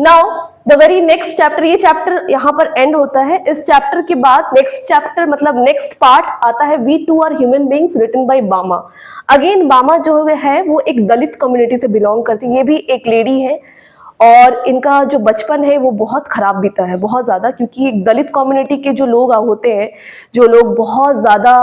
Now the very next chapter, ये chapter यहाँ पर एंड होता है। इस चैप्टर के बाद नेक्स्ट चैप्टर मतलब नेक्स्ट पार्ट आता है we too are human beings written by Bama. Again Bama जो है वो एक दलित कम्युनिटी से बिलोंग करती है, ये भी एक लेडी है और इनका जो बचपन है वो बहुत खराब बीता है, बहुत ज़्यादा, क्योंकि एक दलित कम्युनिटी के जो लोग होते हैं, जो लोग बहुत ज़्यादा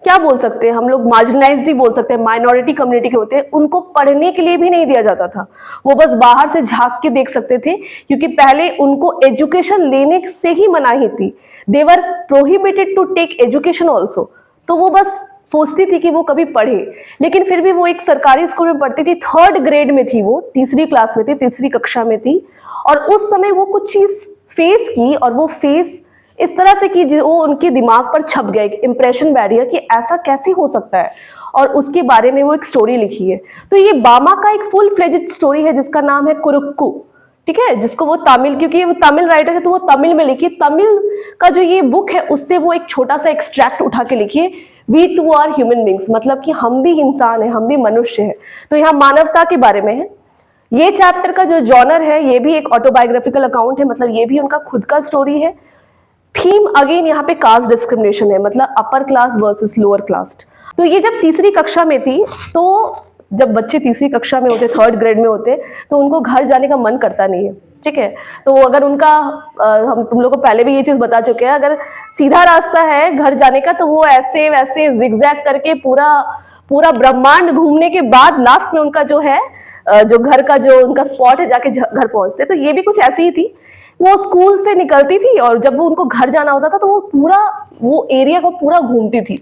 क्या बोल सकते हैं हम लोग, मार्जिनलाइज्ड ही बोल सकते हैं, माइनॉरिटी कम्युनिटी के होते हैं, उनको पढ़ने के लिए भी नहीं दिया जाता था। वो बस बाहर से झांक के देख सकते थे, क्योंकि पहले उनको एजुकेशन लेने से ही मनाही थी। They were prohibited to take education also. तो वो बस सोचती थी कि वो कभी पढ़े, लेकिन फिर भी वो एक सरकारी स्कूल में पढ़ती थी, 3rd ग्रेड में थी, वो 3री क्लास में थी, 3री कक्षा में थी। और उस समय वो कुछ चीज फेस की, और वो फेस इस तरह से कि वो उनके दिमाग पर छप गया, एक इंप्रेशन बैठ गया कि ऐसा कैसे हो सकता है, और उसके बारे में वो एक स्टोरी लिखी है। तो ये बामा का एक फुल फ्लेजेड स्टोरी है जिसका नाम है कुरुक्कू, ठीक है, जिसको वो तमिल, क्योंकि वो तमिल राइटर है तो वो तमिल में लिखी, तमिल का जो ये बुक है उससे वो एक छोटा सा एक्सट्रैक्ट उठा के लिखी है, we too are human beings, मतलब कि हम भी इंसान है, हम भी मनुष्य है। तो यहाँ मानवता के बारे में है। ये चैप्टर का जो जॉनर है ये भी एक ऑटोबायोग्राफिकल अकाउंट है, मतलब ये भी उनका खुद का स्टोरी है। थीम अगेन यहाँ पे कास्ट डिस्क्रिमिनेशन है, मतलब upper class versus lower class. तो ये जब 3री कक्षा में थी, तो जब बच्चे 3री कक्षा में होते, 3rd ग्रेड में होते, तो उनको घर जाने का मन करता नहीं है, ठीक है। तो अगर उनका हम तुम लोग को पहले भी ये चीज बता चुके हैं, अगर सीधा रास्ता है घर जाने का तो वो ऐसे वैसे जिगजैग करके पूरा पूरा ब्रह्मांड घूमने के बाद लास्ट में उनका जो है जो घर का जो उनका स्पॉट है जाके घर पहुंचते। तो ये भी कुछ ऐसी ही थी, वो स्कूल से निकलती थी और जब वो उनको घर जाना होता था तो वो पूरा वो एरिया को पूरा घूमती थी।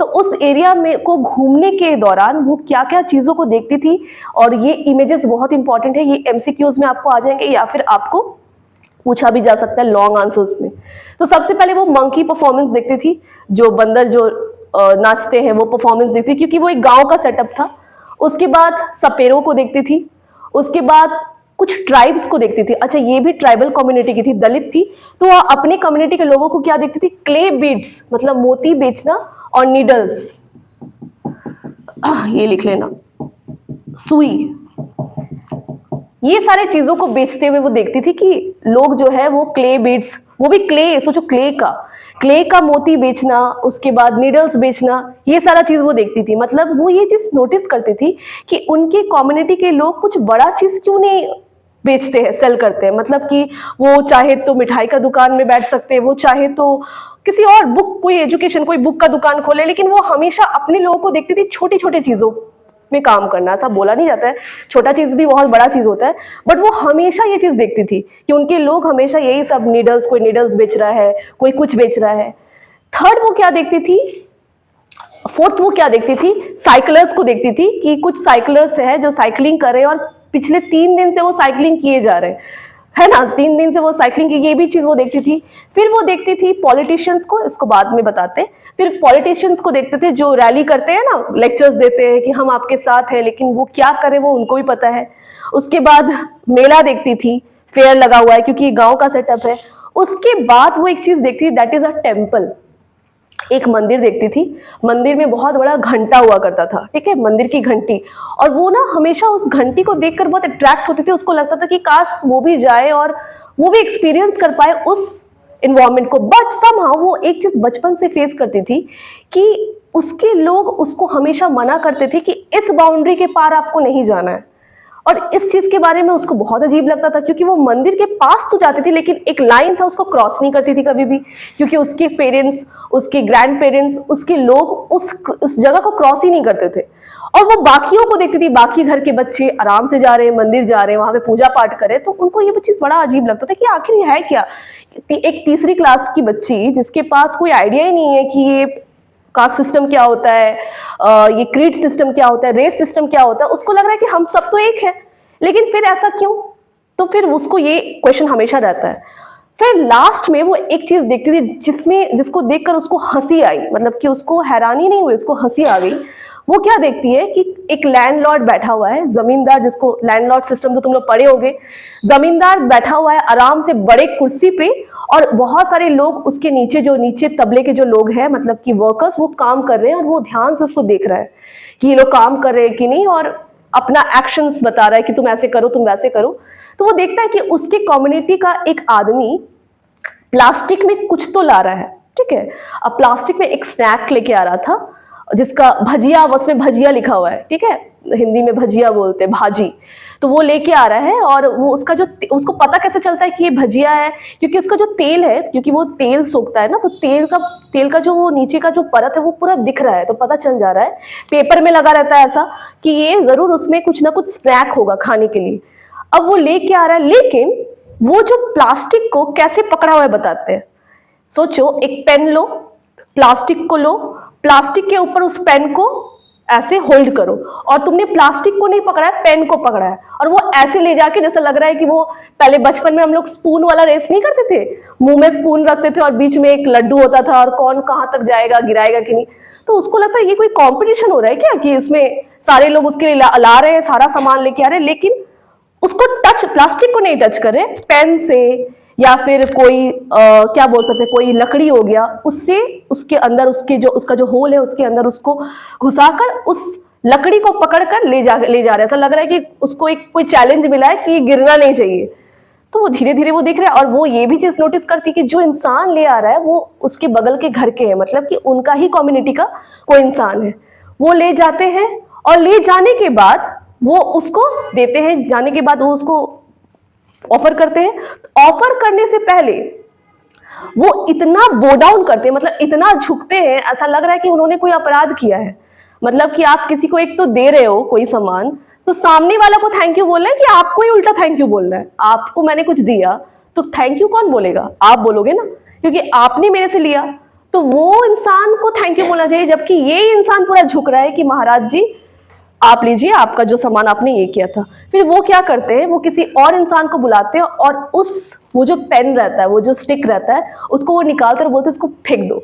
तो उस एरिया में को घूमने के दौरान वो क्या क्या चीजों को देखती थी, और ये इमेजेस बहुत इंपॉर्टेंट है, ये एमसीक्यूज में आपको आ जाएंगे या फिर आपको पूछा भी जा सकता है लॉन्ग आंसर्स में। तो सबसे पहले वो मंकी परफॉर्मेंस देखती थी, जो बंदर जो नाचते हैं वो परफॉर्मेंस देखती थी, क्योंकि वो एक गांव का सेटअप था। उसके बाद सपेरों को देखती थी, उसके बाद कुछ ट्राइब्स को देखती थी। अच्छा, ये भी ट्राइबल कम्युनिटी की थी, दलित थी, तो वह अपने कम्युनिटी के लोगों को क्या देखती थी, क्ले बीड्स मतलब मोती बेचना, और नीडल्स, ये लिख लेना, सुई, ये सारे चीजों को बेचते हुए वो देखती थी कि लोग जो है वो क्ले बीड्स, वो भी क्ले, सोचो क्ले का मोती बेचना, उसके बाद नीडल्स बेचना, ये सारा चीज वो देखती थी। मतलब वो ये चीज नोटिस करती थी कि उनके कम्युनिटी के लोग कुछ बड़ा चीज क्यों नहीं बेचते हैं, सेल करते हैं। मतलब कि वो चाहे तो मिठाई का दुकान में बैठ सकते हैं, वो चाहे तो किसी और बुक, कोई एजुकेशन, कोई बुक का दुकान खोले, लेकिन वो हमेशा अपने लोगों को देखती थी छोटी छोटी चीजों में काम करना। ऐसा बोला नहीं जाता है, छोटा चीज भी बहुत बड़ा चीज होता है, बट वो हमेशा ये चीज देखती थी कि उनके लोग हमेशा यही सब नीडल्स, कोई नीडल्स बेच रहा है, कोई कुछ बेच रहा है। 3rd वो क्या देखती थी, 4th वो क्या देखती थी, साइकिलर्स को देखती थी कि कुछ साइकिलर्स है जो साइकिलिंग कर रहे हैं और पिछले 3 दिन से वो साइकिलिंग किए जा रहे हैं, है ना, 3 दिन से वो साइकिलिंग की, ये भी चीज वो देखती थी। फिर वो देखती थी पॉलिटिशियंस को, इसको बाद में बताते हैं। फिर पॉलिटिशियंस को देखते थे जो रैली करते हैं ना, लेक्चर्स देते हैं कि हम आपके साथ हैं, लेकिन वो क्या करें वो उनको भी पता है। उसके बाद मेला देखती थी, फेयर लगा हुआ है क्योंकि गांव का सेटअप है। उसके बाद वो एक चीज देखती थी, दैट इज अ टेम्पल, एक मंदिर देखती थी। मंदिर में बहुत बड़ा घंटा हुआ करता था, ठीक है, मंदिर की घंटी, और वो ना हमेशा उस घंटी को देखकर बहुत अट्रैक्ट होती थी। उसको लगता था कि काश वो भी जाए और वो भी एक्सपीरियंस कर पाए उस इन्वायरमेंट को। बट समहाउ वो एक चीज बचपन से फेस करती थी कि उसके लोग उसको हमेशा मना करते थे कि इस बाउंड्री के पार आपको नहीं जाना है, और इस चीज के बारे में उसको बहुत अजीब लगता था, क्योंकि वो मंदिर के पास तो जाती थी लेकिन एक लाइन था उसको क्रॉस नहीं करती थी कभी भी, क्योंकि उसके पेरेंट्स, उसके ग्रैंड पेरेंट्स, उसके लोग उस जगह को क्रॉस ही नहीं करते थे। और वो बाकियों को देखती थी, बाकी घर के बच्चे आराम से जा रहे हैं, मंदिर जा रहे हैं, वहां पे पूजा पाठ करे, तो उनको ये चीज बड़ा अजीब लगता था कि आखिर ये है क्या। एक 3री क्लास की बच्ची जिसके पास कोई आइडिया ही नहीं है कि ये कास्ट सिस्टम क्या होता है, ये क्रीड सिस्टम क्या होता है, रेस सिस्टम क्या होता है, उसको लग रहा है कि हम सब तो एक है, लेकिन फिर ऐसा क्यों। तो फिर उसको ये क्वेश्चन हमेशा रहता है। फिर लास्ट में वो एक चीज देखती थी जिसको देखकर उसको हंसी आई, मतलब कि उसको हैरानी नहीं हुई, उसको हंसी आ गई। वो क्या देखती है कि एक लैंडलॉर्ड बैठा हुआ है, जमींदार, जिसको लैंडलॉर्ड सिस्टम तो तुम लोग पढ़े होगे, जमींदार बैठा हुआ है आराम से बड़े कुर्सी पे, और बहुत सारे लोग उसके नीचे तबले के जो लोग हैं, मतलब कि वर्कर्स, वो काम कर रहे हैं, और वो ध्यान से उसको देख रहा है कि ये लोग काम कर रहे हैं कि नहीं। और अपना एक्शंस बता रहा है कि तुम ऐसे करो, तुम वैसे करो। तो वो देखता है कि उसके कम्युनिटी का एक आदमी प्लास्टिक में कुछ तो ला रहा है, ठीक है। अब प्लास्टिक में एक स्नैक लेके आ रहा था जिसका भजिया, उसमें भजिया लिखा हुआ है, ठीक है, हिंदी में भजिया बोलते हैं, भाजी। तो वो लेके आ रहा है और वो उसका जो, उसको पता कैसे चलता है कि ये भजिया है, क्योंकि उसका जो तेल है, क्योंकि वो तेल सोखता है ना, तो तेल का जो वो नीचे का जो परत है वो पूरा दिख रहा है, तो पता चल जा रहा है, पेपर में लगा रहता है ऐसा कि ये जरूर उसमें कुछ ना कुछ स्नैक होगा खाने के लिए। अब वो लेके आ रहा है, लेकिन वो जो प्लास्टिक को कैसे पकड़ा हुआ है बताते हैं। सोचो, एक पेन लो, प्लास्टिक को लो, प्लास्टिक के ऊपर उस पेन को ऐसे होल्ड करो, और तुमने प्लास्टिक को नहीं पकड़ा है, पेन को पकड़ा है, और वो ऐसे ले जाके जैसा लग रहा है कि वो पहले बचपन में हम लोग स्पून वाला रेस नहीं करते थे, मुंह में स्पून रखते थे और बीच में एक लड्डू होता था और कौन कहां तक जाएगा, गिराएगा कि नहीं। तो उसको लगता है ये कोई कंपटीशन हो रहा है क्या, कि इसमें सारे लोग उसके लिए ला रहे हैं, सारा सामान लेके आ रहे हैं, लेकिन उसको टच, प्लास्टिक को नहीं टच कर रहे, पेन से या फिर कोई क्या बोल सकते हैं, कोई लकड़ी हो गया, उससे उसके अंदर उसका जो होल है उसके अंदर उसको घुसाकर उस लकड़ी को पकड़कर ले जा रहे हैं। ऐसा लग रहा है कि उसको एक कोई चैलेंज मिला है कि गिरना नहीं चाहिए। तो वो धीरे धीरे वो देख रहे हैं, और वो ये भी चीज नोटिस करती है कि जो इंसान ले आ रहा है वो उसके बगल के घर के है, मतलब कि उनका ही कम्युनिटी का कोई इंसान है। वो ले जाते हैं और ले जाने के बाद वो उसको देते हैं, जाने के बाद वो उसको ऑफर करते हैं। ऑफर करने से पहले वो इतना बो डाउन करते हैं, मतलब इतना झुकते हैं, ऐसा लग रहा है कि उन्होंने कोई अपराध किया है। मतलब कि आप किसी को एक तो दे रहे हो कोई सामान, तो सामने वाला को थैंक यू बोल रहा है कि आपको ही उल्टा थैंक यू बोल रहा है। आपको मैंने कुछ दिया तो थैंक यू कौन बोलेगा, आप बोलोगे ना, क्योंकि आपने मेरे से लिया, तो वो इंसान को थैंक यू बोलना चाहिए। जबकि ये इंसान पूरा झुक रहा है कि महाराज जी आप लीजिए, आपका जो सामान आपने ये किया था। फिर वो क्या करते हैं, वो किसी और इंसान को बुलाते हैं और वो जो पेन रहता है, वो जो स्टिक रहता है, उसको वो निकालते हैं और बोलते हैं इसको फेंक दो,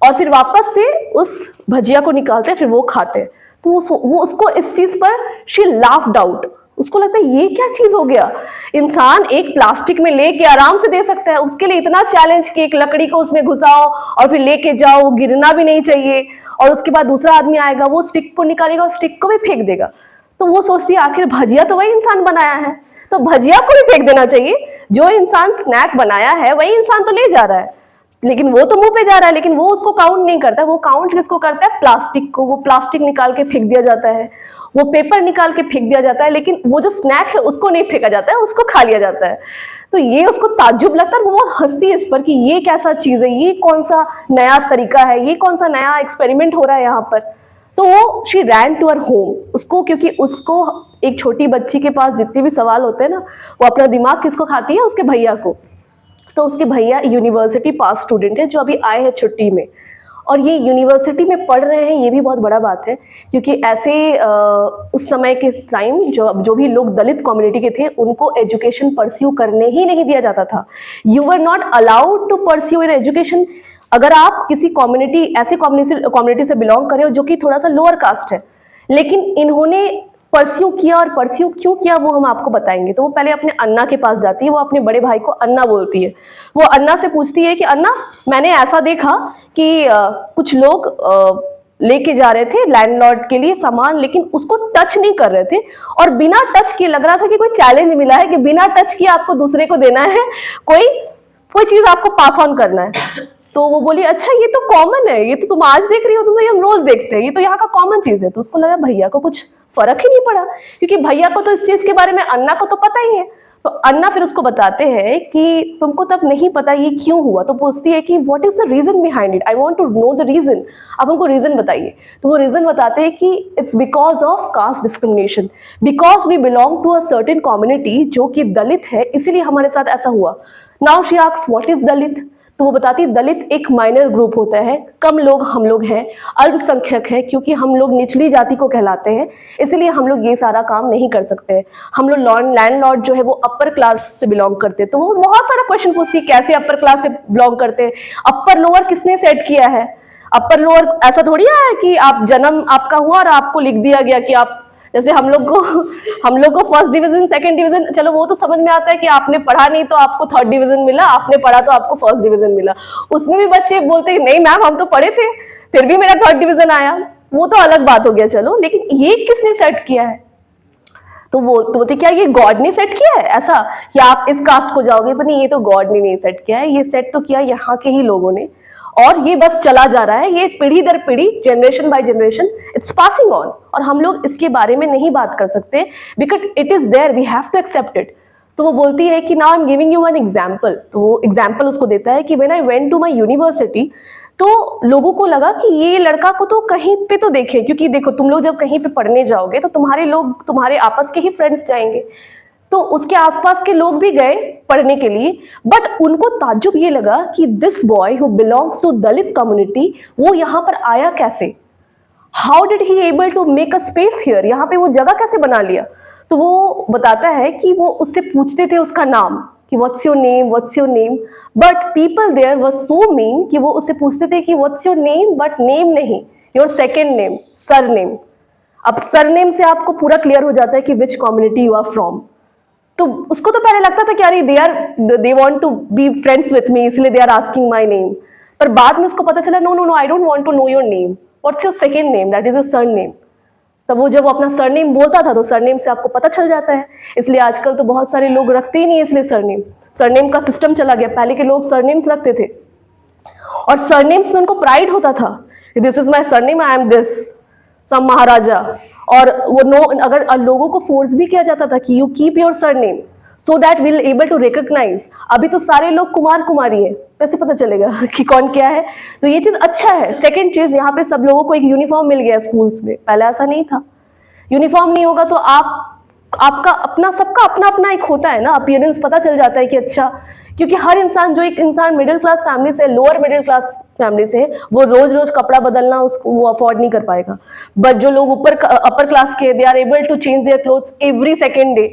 और फिर वापस से उस भजिया को निकालते हैं, फिर वो खाते हैं। तो वो उसको इस चीज पर शी लाफ्ड आउट, उसको लगता है ये क्या चीज हो गया, इंसान एक प्लास्टिक में लेके आराम से दे सकता है, उसके लिए इतना चैलेंज कि एक लकड़ी को उसमें घुसाओ और फिर लेके जाओ, वो गिरना भी नहीं चाहिए, और उसके बाद दूसरा आदमी आएगा वो स्टिक को निकालेगा और स्टिक को भी फेंक देगा। तो वो सोचती है आखिर भजिया तो वही इंसान बनाया है, तो भजिया को भी फेंक देना चाहिए, जो इंसान स्नैक बनाया है वही इंसान तो ले जा रहा है, लेकिन वो तो मुंह पे जा रहा है, लेकिन वो उसको काउंट नहीं करता। वो काउंट किसको करता है, प्लास्टिक को। वो प्लास्टिक निकाल के फेंक दिया जाता है, वो पेपर निकाल के फेंक दिया जाता है, लेकिन वो जो स्नैक है उसको नहीं फेंका जाता है, उसको खा लिया जाता है। तो ये उसको ताज्जुब लगता है, वो बहुत हंसती है इस पर कि ये कैसा चीज है, ये कौन सा नया तरीका है, ये कौन सा नया एक्सपेरिमेंट हो रहा है यहाँ पर। तो वो she ran to her home, उसको, क्योंकि उसको एक छोटी बच्ची के पास जितने भी सवाल होते हैं ना, वो अपना दिमाग किसको खाती है, उसके भैया को। तो उसके भैया यूनिवर्सिटी पास स्टूडेंट है जो अभी आए हैं छुट्टी में, और ये यूनिवर्सिटी में पढ़ रहे हैं, ये भी बहुत बड़ा बात है, क्योंकि ऐसे उस समय के टाइम जो भी लोग दलित कम्युनिटी के थे उनको एजुकेशन परस्यू करने ही नहीं दिया जाता था। You were not allowed to pursue in education. अगर आप किसी कम्युनिटी, ऐसे कम्युनिटी से बिलोंग कर रहे हो जो कि थोड़ा सा लोअर कास्ट है, लेकिन इन्होंने परस्यू किया, और परस्यू क्यों किया वो हम आपको बताएंगे। तो वो पहले अपने अन्ना के पास जाती है, वो अपने बड़े भाई को अन्ना बोलती है। वो अन्ना से पूछती है कि अन्ना, मैंने ऐसा देखा कि कुछ लोग लेके जा रहे थे लैंडलॉर्ड के लिए सामान, लेकिन उसको टच नहीं कर रहे थे, और बिना टच किए लग रहा था कि कोई चैलेंज मिला है कि बिना टच किए आपको दूसरे को देना है, कोई चीज आपको पास ऑन करना है। तो वो बोली अच्छा ये तो कॉमन है, ये तो तुम आज देख रही हो, तुम हम रोज देखते हैं, ये तो यहाँ का कॉमन चीज है। तो उसको लगा भैया को कुछ फर्क ही नहीं पड़ा, क्योंकि भैया को तो इस चीज के बारे में अन्ना को तो पता ही है। तो अन्ना फिर उसको बताते हैं कि तुमको तब नहीं पता ये क्यों हुआ। तो पूछती है कि what is the reason behind it, I want to know the reason, आप हमको रीजन बताइए। तो वो रीजन बताते हैं कि it's because of caste discrimination, because we belong to a certain community जो कि दलित है, इसीलिए हमारे साथ ऐसा हुआ। Now she asks what is Dalit. तो वो बताती है दलित एक माइनर ग्रुप होता है, कम लोग हम लोग हैं, अल्पसंख्यक है, क्योंकि हम लोग निचली जाति को कहलाते हैं, इसलिए हम लोग ये सारा काम नहीं कर सकते। हम लोग लैंडलॉर्ड जो है वो अपर क्लास से बिलोंग करते हैं। तो वो बहुत सारा क्वेश्चन पूछती है, कैसे अपर क्लास से बिलोंग करते हैं, अपर लोअर किसने सेट किया है, अपर लोअर ऐसा थोड़ी है कि आप जन्म आपका हुआ और आपको लिख दिया गया कि आप, जैसे हम लोग को फर्स्ट डिवीजन सेकंड डिवीजन, चलो वो तो समझ में आता है कि आपने पढ़ा नहीं तो आपको थर्ड डिवीजन मिला, आपने पढ़ा तो आपको फर्स्ट डिवीजन मिला। उसमें भी बच्चे बोलते हैं नहीं मैम हम तो पढ़े थे फिर भी मेरा थर्ड डिवीजन आया, वो तो अलग बात हो गया चलो, लेकिन ये किसने सेट किया है, तो बोलते क्या ये गॉड ने सेट किया है ऐसा कि आप इस कास्ट को जाओगे, पर नहीं, ये तो गॉड ने नहीं सेट किया है, ये सेट तो किया यहाँ के ही लोगों ने, और ये बस चला जा रहा है, ये पीढ़ी दर पीढ़ी, generation by generation it's passing on, और हम लोग इसके बारे में नहीं बात कर सकते because it is there, we have to accept it. तो वो बोलती है कि now I am giving you one example. तो वो एग्जाम्पल उसको देता है कि when I went to my university, तो लोगों को लगा कि ये लड़का को तो कहीं पे तो देखे, क्योंकि देखो तुम लोग जब कहीं पे पढ़ने जाओगे तो तुम्हारे लोग तुम्हारे आपस के ही फ्रेंड्स जाएंगे, तो उसके आसपास के लोग भी गए पढ़ने के लिए, बट उनको ताज्जुब ये लगा कि this boy who belongs to Dalit community, वो यहाँ पर आया कैसे, how did he able to make a space here, यहाँ पे वो जगह कैसे बना लिया। तो वो बताता है कि वो उससे पूछते थे उसका नाम कि what's your name, what's your name, but people there were so mean कि वो उससे पूछते थे कि what's your name, but name नहीं, your second name, surname. अब सर नेम से आपको पूरा क्लियर हो जाता है कि which community you are from. तो उसको तो पहले लगता था कि अरे they want to be friends with me, इसलिए they are asking my name, पर बाद में उसको पता चला no no no, I don't want to know your name, what's your second name, that is your surname. तब वो जब वो अपना सरनेम बोलता था तो सरनेम से आपको पता चल जाता है, इसलिए आजकल तो बहुत सारे लोग रखते ही नहीं, इसलिए सरनेम का सिस्टम चला गया। पहले के लोग सरनेम्स रखते थे और सरनेम्स में उनको प्राइड होता था, this is my surname, I am this some Maharaja, और वो अगर लोगों को फोर्स भी किया जाता था कि you keep your surname so that will able to recognise. अभी तो सारे लोग कुमार कुमारी है, कैसे पता चलेगा कि कौन क्या है। तो ये चीज अच्छा है। सेकंड चीज, यहाँ पे सब लोगों को एक यूनिफॉर्म मिल गया स्कूल्स में, पहले ऐसा नहीं था। यूनिफॉर्म नहीं होगा तो आपका अपना, सबका अपना अपना एक होता है ना, अपीयरेंस पता चल जाता है कि अच्छा, क्योंकि हर इंसान, जो एक इंसान मिडिल क्लास फैमिली से, लोअर मिडिल क्लास फैमिली से, वो रोज रोज कपड़ा बदलना उसको वो अफोर्ड नहीं कर पाएगा, बट जो लोग अपर क्लास के, they are able to change their clothes every second day,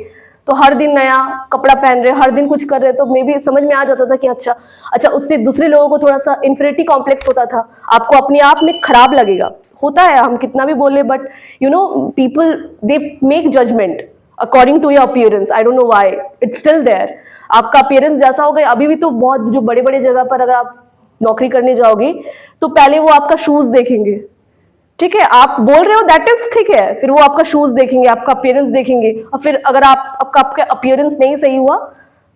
तो हर दिन नया कपड़ा पहन रहे, हर दिन कुछ कर रहे, तो मे भी समझ में आ जाता था कि अच्छा उससे दूसरे लोगों को थोड़ा सा इन्फिनिटी कॉम्प्लेक्स होता था, आपको अपने आप में खराब लगेगा, होता है, हम कितना भी बोले, but you know people they make judgement according to your appearance, I don't know why, it's still there. आपका अपीयरेंस जैसा होगा, अभी भी तो बहुत जो बड़े बड़े जगह पर अगर आप नौकरी करने जाओगे तो पहले वो आपका शूज देखेंगे, ठीक है, आप बोल रहे हो दैट इज ठीक है, फिर वो आपका शूज देखेंगे, आपका अपीयरेंस देखेंगे, और फिर अगर आपका अपीयरेंस नहीं सही हुआ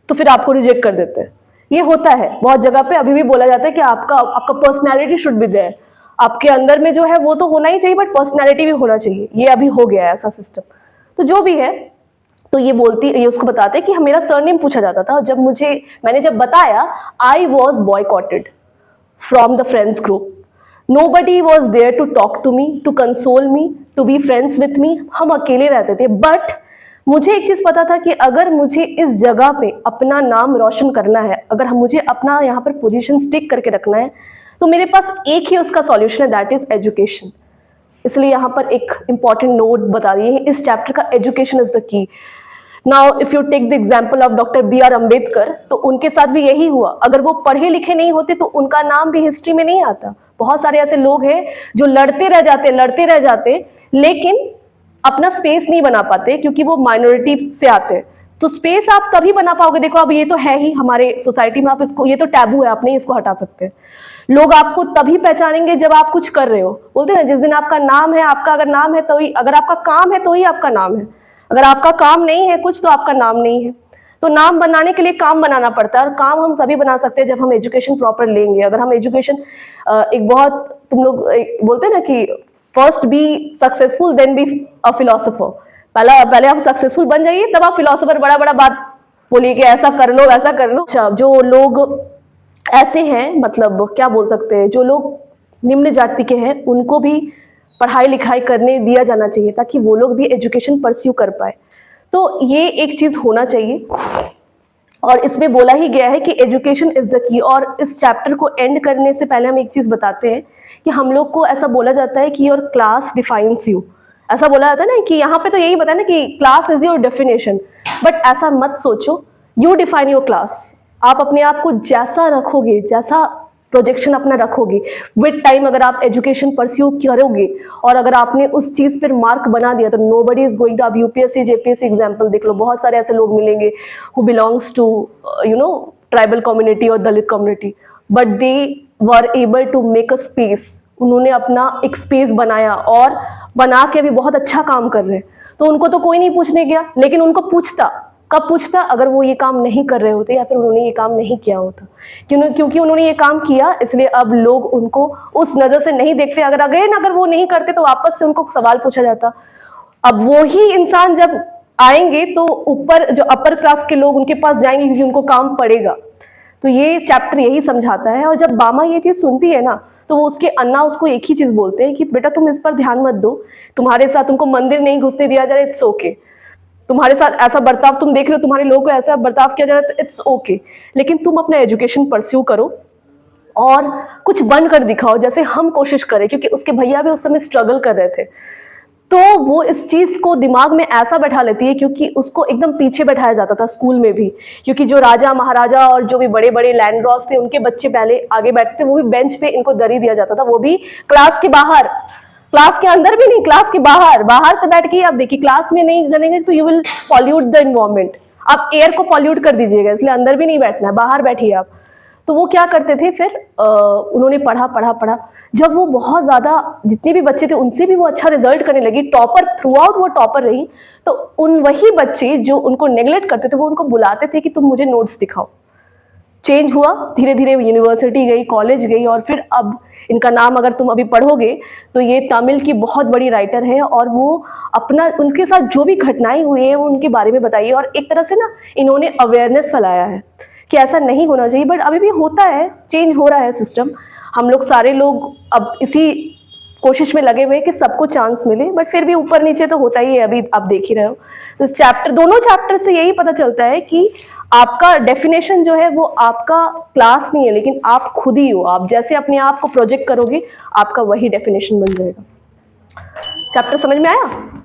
तो फिर आपको रिजेक्ट कर देते हैं। ये होता है बहुत जगह पे, अभी भी बोला जाता है कि आपका पर्सनैलिटी शुड बी देयर, आपके अंदर में जो है वो तो होना ही चाहिए, बट पर्सनैलिटी भी होना चाहिए। ये अभी हो गया है ऐसा सिस्टम। तो जो भी है, तो ये उसको बताते हैं कि मेरा सरनेम पूछा जाता था, जब मैंने जब बताया, I was boycotted from the friends group, nobody was there to talk to me, to console me, to be friends with me, हम अकेले रहते थे। बट मुझे एक चीज पता था कि अगर मुझे इस जगह पे अपना नाम रोशन करना है, अगर मुझे अपना यहाँ पर पोजीशन स्टिक करके रखना है, तो मेरे पास एक ही उसका सॉल्यूशन है, दैट इज एजुकेशन। इसलिए यहाँ पर एक इंपॉर्टेंट नोट बता दिए हैं इस चैप्टर का, education is the key. Now if you take the example of doctor B.R. Ambedkar, तो उनके साथ भी यही हुआ। अगर वो पढ़े लिखे नहीं होते तो उनका नाम भी हिस्ट्री में नहीं आता। बहुत सारे ऐसे लोग हैं जो लड़ते रह जाते लेकिन अपना स्पेस नहीं बना पाते, क्योंकि वो माइनॉरिटी से आते हैं। तो स्पेस आप तभी बना पाओगे, देखो अब ये तो है ही हमारे सोसाइटी में, आप इसको, ये तो टैबू है, आप नहीं इसको हटा सकते। लोग आपको तभी पहचानेंगे जब आप कुछ कर रहे हो, बोलते हैं ना, जिस दिन आपका नाम है, आपका अगर नाम है तो ही, अगर आपका काम है तो ही आपका नाम है, अगर आपका काम नहीं है कुछ तो आपका नाम नहीं है। तो नाम बनाने के लिए काम बनाना पड़ता है, और काम हम तभी बना सकते हैं जब हम एजुकेशन प्रॉपर लेंगे। अगर हम एजुकेशन, एक बहुत तुम लोग बोलते हैं ना कि first be successful then be a philosopher, पहले आप सक्सेसफुल बन जाइए तब आप फिलोसोफर बड़ा बड़ा बात बोलिए कि ऐसा कर लो वैसा कर लो। अच्छा, जो लोग ऐसे हैं, मतलब क्या बोल सकते हैं, जो लोग निम्न जाति के हैं, उनको भी पढ़ाई लिखाई करने दिया जाना चाहिए ताकि वो लोग भी एजुकेशन परस्यू कर पाए। तो ये एक चीज होना चाहिए, और इसमें बोला ही गया है कि एजुकेशन इज द की। और इस चैप्टर को एंड करने से पहले हम एक चीज बताते हैं कि हम लोग को ऐसा बोला जाता है कि योर क्लास डिफाइंस यू, ऐसा बोला जाता है ना, कि यहाँ पे तो यही बताया ना कि class is your definition, but ऐसा मत सोचो, यू डिफाइन योर क्लास। आप अपने आप को जैसा रखोगे, जैसा प्रोजेक्शन अपना रखोगे, विद टाइम अगर आप एजुकेशन परस्यू करोगे और अगर आपने उस चीज पर मार्क बना दिया, तो नोबडी इज गोइंग टू, आप यूपीएससी जेपीएससी एग्जाम्पल देख लो, बहुत सारे ऐसे लोग मिलेंगे who belongs to tribal community और Dalit community, but they were able to make a space, उन्होंने अपना एक स्पेस बनाया और बना के भी बहुत अच्छा काम कर रहे हैं। तो उनको तो कोई नहीं पूछने गया, लेकिन उनको पूछता, कब पूछता? अगर वो ये काम नहीं कर रहे होते या फिर उन्होंने ये काम नहीं किया होता। क्योंकि उन्होंने ये काम किया, इसलिए अब लोग उनको उस नज़र से नहीं देखते। अगर वो नहीं करते तो वापस से उनको सवाल पूछा जाता। अब वो ही इंसान जब आएंगे तो ऊपर जो अपर क्लास के लोग उनके पास जाएंगे, क्योंकि उनको काम पड़ेगा। तो ये चैप्टर यही समझाता है। और जब बामा ये चीज़ सुनती है ना, तो वो उसके अन्ना उसको एक ही चीज़ बोलते हैं कि बेटा तुम इस पर ध्यान मत दो, तुम्हारे साथ तुमको मंदिर नहीं घुसने दिया जा रहा है, इट्स ओके। तुम्हारे साथ ऐसा बर्ताव तुम देख रहे हो, तुम्हारे लोगों को ऐसा बर्ताव किया जा रहा है, इट्स ओके, लेकिन तुम अपना एजुकेशन परस्यू करो और कुछ बन कर दिखाओ, जैसे हम कोशिश करें। क्योंकि उसके भैया भी उस समय स्ट्रगल कर रहे थे, तो वो इस चीज़ को दिमाग में ऐसा बैठा लेती है, क्योंकि उसको एकदम पीछे बैठाया जाता था स्कूल में भी। क्योंकि जो राजा महाराजा और जो भी बड़े बड़े लैंडलॉर्ड्स थे, उनके बच्चे पहले आगे बैठते थे, वो भी बेंच पे इनको दरी दिया जाता था, वो भी क्लास के बाहर। क्लास के अंदर भी नहीं, क्लास के बाहर। बाहर से बैठ के आप देखिए, क्लास में नहीं करेंगे तो you will pollute the environment, आप एयर को पॉल्यूट कर दीजिएगा, इसलिए अंदर भी नहीं बैठना है, बाहर बैठिए आप। तो वो क्या करते थे फिर, उन्होंने पढ़ा पढ़ा पढ़ा। जब वो बहुत ज़्यादा, जितने भी बच्चे थे उनसे भी वो अच्छा रिजल्ट करने लगी, टॉपर थ्रू आउट वो टॉपर रही, तो उन वही बच्चे जो उनको नेग्लेक्ट करते थे वो उनको बुलाते थे कि तुम मुझे नोट्स दिखाओ। चेंज हुआ, धीरे धीरे यूनिवर्सिटी गई, कॉलेज गई, और फिर अब इनका नाम अगर तुम अभी पढ़ोगे तो ये तमिल की बहुत बड़ी राइटर है। और वो अपना, उनके साथ जो भी घटनाएं हुई हैं वो उनके बारे में बताइए। और एक तरह से ना इन्होंने अवेयरनेस फैलाया है कि ऐसा नहीं होना चाहिए, बट अभी भी होता है, चेंज हो रहा है सिस्टम। हम लोग सारे लोग अब इसी कोशिश में लगे हुए हैं कि सबको चांस मिले, बट फिर भी ऊपर नीचे तो होता ही है, अभी आप देख ही रहे हो। तो इस चैप्टर, दोनों चैप्टर से यही पता चलता है कि आपका डेफिनेशन जो है वो आपका क्लास नहीं है, लेकिन आप खुद ही हो। आप जैसे अपने आप को प्रोजेक्ट करोगे, आपका वही डेफिनेशन बन जाएगा। चैप्टर समझ में आया?